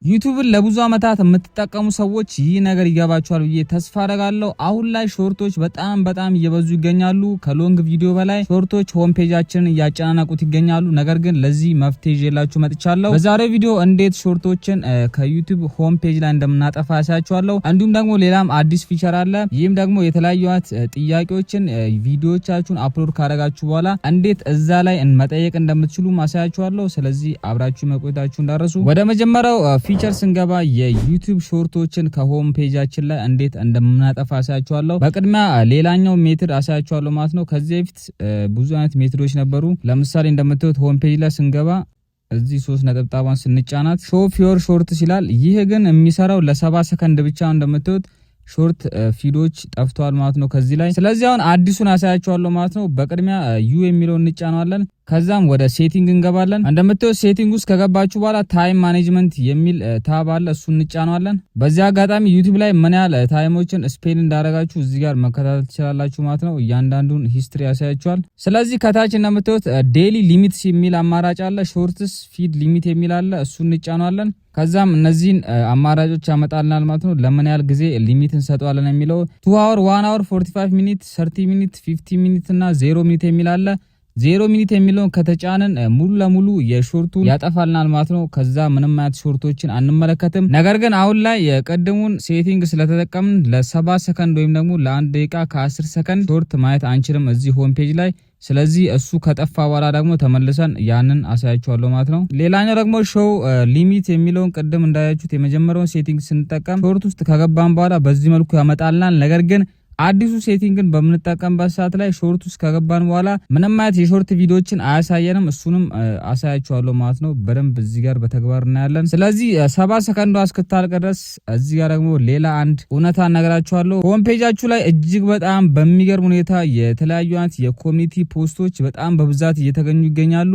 ዩቲዩብን ለብዙ አመታት የምትጠቀሙ ሰዎች ይህ ነገር ይገባችኋል ብዬ ተስፋ አደርጋለሁ። አሁን ላይ ሾርቶች በጣም እየበዙ ይገኛሉ። ከሎንግ ቪዲዮ በላይ ሾርቶች ሆም ፔጃችንን እያጨናነቁት ይገኛሉ። ነገር ግን ለዚህ መፍትሄ ይዤላችሁ መጥቻለሁ። በዛሬው ቪዲዮ እንዴት ሾርቶችን ከዩቲዩብ ሆም ፔጅ ላይ እንደምናጠፋ ያሳያችኋለሁ። እንዲሁም ደግሞ ሌላም አዲስ ፊቸር አለ። ይህም ደግሞ የተለያዩ ጥያቄዎችን ቪዲዮዎቻችሁን አፕሎድ ካደረጋችሁ በኋላ እንዴት እዛ ላይ መጠየቅ እንደምትችሉ ማሳያችኋለሁ። ስለዚህ አብራችሁ መቆየታችሁ እንዳረሱ። ወደ መጀመሪያው ፊቸር ስንገባ የዩቲዩብ ሾርቶችን ከሆም ፔጃችን ላይ እንዴት እንደምናጠፋ አሳያችኋለሁ። በቅድሚያ ሌላኛው ሜትድ አሳያችኋለሁ ማለት ነው። ከዚህ በፊት ብዙ አይነት ሜትዶች ነበሩ። ለምሳሌ እንደምታዩት ሆም ፔጅ ላይ ስንገባ እዚህ 3 ነጥብጣባን ስንጫናት ሾው ፊዮር ሾርትስ ይላል። ይህ ግን የሚሰራው ለ7 ሰከንድ ብቻ እንደምታዩት ሾርት ፊዶች ጠፍቷል ማለት ነው ከዚህ ላይ። ስለዚህ አሁን አዲሱን አሳያችኋለሁ ማለት ነው። በቅድሚያ ዩ የሚለውን እንጫናለን። ከዛም ወደ ሴቲንግ እንገባለን። እንደምታዩት ሴቲንግ ውስጥ ከገባችሁ በኋላ ታይም ማኔጅመንት የሚል ታብ አለ፣ እሱን እንጫናለን። በዚህ አጋጣሚ ዩቲዩብ ላይ ምን ያህል ታይሞችን ስፔል እንዳደረጋችሁ እዚህ ጋር መከታተል ትችላላችሁ ማለት ነው። እያንዳንዱን ሂስትሪ ያሳያችኋል። ስለዚህ ከታች እንደምታዩት ዴይሊ ሊሚትስ የሚል አማራጭ አለ፣ ሾርትስ ፊድ ሊሚት የሚል አለ፣ እሱን እንጫናለን። ከዛም እነዚህን አማራጮች ያመጣልናል ማለት ነው። ለምን ያህል ጊዜ ሊሚት እንሰጠዋለን የሚለው 2 አወር፣ 1 አወር፣ 45 ሚኒት፣ 30 ሚኒት፣ 50 ሚኒት እና 0 ሚኒት የሚል አለ። 0 ሚኒት የሚለውን ከተጫንን ሙሉ ለሙሉ የሾርቱ ያጠፋልናል ማለት ነው። ከዛ ምንም አይነት ሾርቶችን አንመለከትም። ነገር ግን አሁን ላይ የቀድሙን ሴቲንግ ስለተጠቀምን ለ7 ሰከንድ ወይም ደግሞ ለ1 ደቂቃ ከ10 ሰከንድ ሾርት ማየት አንችልም እዚህ ሆም ፔጅ ላይ። ስለዚህ እሱ ከጠፋ በኋላ ደግሞ ተመልሰን ያንን አሳያችኋለሁ ማለት ነው። ሌላኛው ደግሞ ሾው ሊሚት የሚለውን ቅድም እንዳያችሁት የመጀመሪያውን ሴቲንግ ስንጠቀም ሾርት ውስጥ ከገባን በኋላ በዚህ መልኩ ያመጣልናል። ነገር ግን አዲሱ ሴቲንግን በምንጠቀምበት ሰዓት ላይ ሾርት ውስጥ ከገባን በኋላ ምንም አይነት የሾርት ቪዲዮችን አያሳየንም። እሱንም አሳያችኋለሁ ማለት ነው። በደንብ እዚህ ጋር በተግባር እናያለን። ስለዚህ 7 ሰከንዷ እስክታልቅ ድረስ እዚህ ጋር ደግሞ ሌላ አንድ እውነታ እነግራችኋለሁ። ሆም ፔጃችሁ ላይ እጅግ በጣም በሚገርም ሁኔታ የተለያዩ አይነት የኮሚኒቲ ፖስቶች በጣም በብዛት እየተገኙ ይገኛሉ።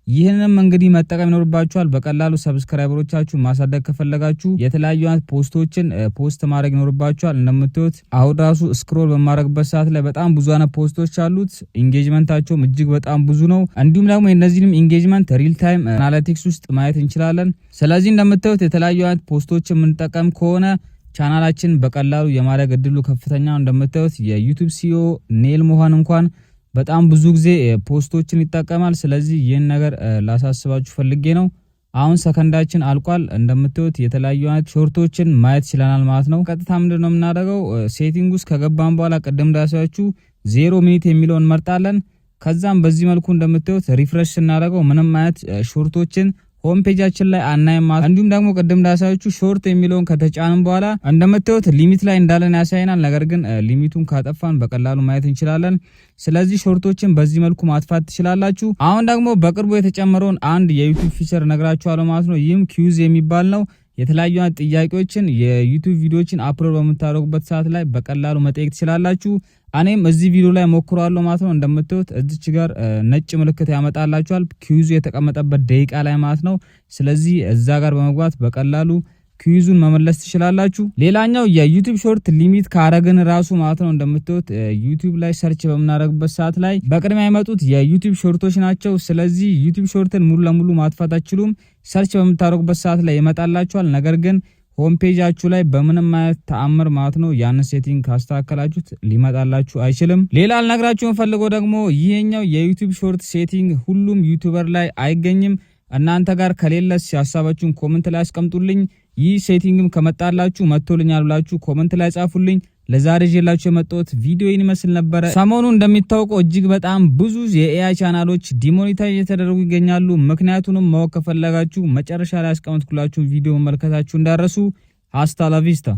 ይህንንም እንግዲህ መጠቀም ይኖርባችኋል። በቀላሉ ሰብስክራይበሮቻችሁን ማሳደግ ከፈለጋችሁ የተለያዩ አይነት ፖስቶችን ፖስት ማድረግ ይኖርባችኋል። እንደምታዩት አሁን ራሱ ስክሮል በማድረግበት ሰዓት ላይ በጣም ብዙ አይነት ፖስቶች አሉት። ኢንጌጅመንታቸውም እጅግ በጣም ብዙ ነው። እንዲሁም ደግሞ የነዚህንም ኢንጌጅመንት ሪል ታይም አናሊቲክስ ውስጥ ማየት እንችላለን። ስለዚህ እንደምታዩት የተለያዩ አይነት ፖስቶችን የምንጠቀም ከሆነ ቻናላችን በቀላሉ የማደግ እድሉ ከፍተኛ ነው። እንደምታዩት የዩቲዩብ ሲኦ ኔል መሆን እንኳን በጣም ብዙ ጊዜ ፖስቶችን ይጠቀማል። ስለዚህ ይህን ነገር ላሳስባችሁ ፈልጌ ነው። አሁን ሰከንዳችን አልቋል። እንደምታዩት የተለያዩ አይነት ሾርቶችን ማየት ይችላል ማለት ነው። ቀጥታ ምንድነው የምናደርገው? ሴቲንግ ውስጥ ከገባን በኋላ ቅድም እንዳሳያችሁ 0 ሚኒት የሚለውን እንመርጣለን። ከዛም በዚህ መልኩ እንደምታዩት ሪፍሬሽ ስናደርገው ምንም አይነት ሾርቶችን ሆም ፔጃችን ላይ አናይም ማለት። እንዲሁም ደግሞ ቅድም እንዳሳያችሁ ሾርት የሚለውን ከተጫንን በኋላ እንደምታዩት ሊሚት ላይ እንዳለን ያሳየናል። ነገር ግን ሊሚቱን ካጠፋን በቀላሉ ማየት እንችላለን። ስለዚህ ሾርቶችን በዚህ መልኩ ማጥፋት ትችላላችሁ። አሁን ደግሞ በቅርቡ የተጨመረውን አንድ የዩቲዩብ ፊቸር ነግራችኋለሁ ማለት ነው። ይህም ኪዩዝ የሚባል ነው። የተለያዩ ጥያቄዎችን የዩቲዩብ ቪዲዮዎችን አፕሎድ በምታደርጉበት ሰዓት ላይ በቀላሉ መጠየቅ ትችላላችሁ። እኔም እዚህ ቪዲዮ ላይ ሞክሯለሁ ማለት ነው። እንደምታዩት እዚች ጋር ነጭ ምልክት ያመጣላችኋል ኪዩዙ የተቀመጠበት ደቂቃ ላይ ማለት ነው። ስለዚህ እዛ ጋር በመግባት በቀላሉ ኪዩዙን መመለስ ትችላላችሁ። ሌላኛው የዩቲዩብ ሾርት ሊሚት ካረግን ራሱ ማለት ነው። እንደምታዩት ዩቲዩብ ላይ ሰርች በምናደርግበት ሰዓት ላይ በቅድሚያ የመጡት የዩቲዩብ ሾርቶች ናቸው። ስለዚህ ዩቲዩብ ሾርትን ሙሉ ለሙሉ ማጥፋት አትችሉም። ሰርች በምታደርጉበት ሰዓት ላይ ይመጣላችኋል። ነገር ግን ሆም ፔጃችሁ ላይ በምንም አይነት ተአምር ማለት ነው ያንን ሴቲንግ ካስተካከላችሁት ሊመጣላችሁ አይችልም። ሌላ አልነግራችሁም ፈልገው ደግሞ ይሄኛው የዩቲዩብ ሾርት ሴቲንግ ሁሉም ዩቲዩበር ላይ አይገኝም። እናንተ ጋር ከሌለስ ሐሳባችሁን ኮሜንት ላይ አስቀምጡልኝ። ይህ ሴቲንግም ከመጣላችሁ መጥቶልኛል ብላችሁ ኮሜንት ላይ ጻፉልኝ። ለዛሬ ይዤላችሁ የመጣሁት ቪዲዮ ይመስል ነበር። ሰሞኑን እንደሚታወቀው እጅግ በጣም ብዙ የኤአይ ቻናሎች ዲሞኔታይዝ እየተደረጉ ይገኛሉ። ምክንያቱንም ማወቅ ከፈለጋችሁ መጨረሻ ላይ አስቀምጥኩላችሁ ቪዲዮ መመልከታችሁ እንዳረሱ። ሃስታ ላ ቪስታ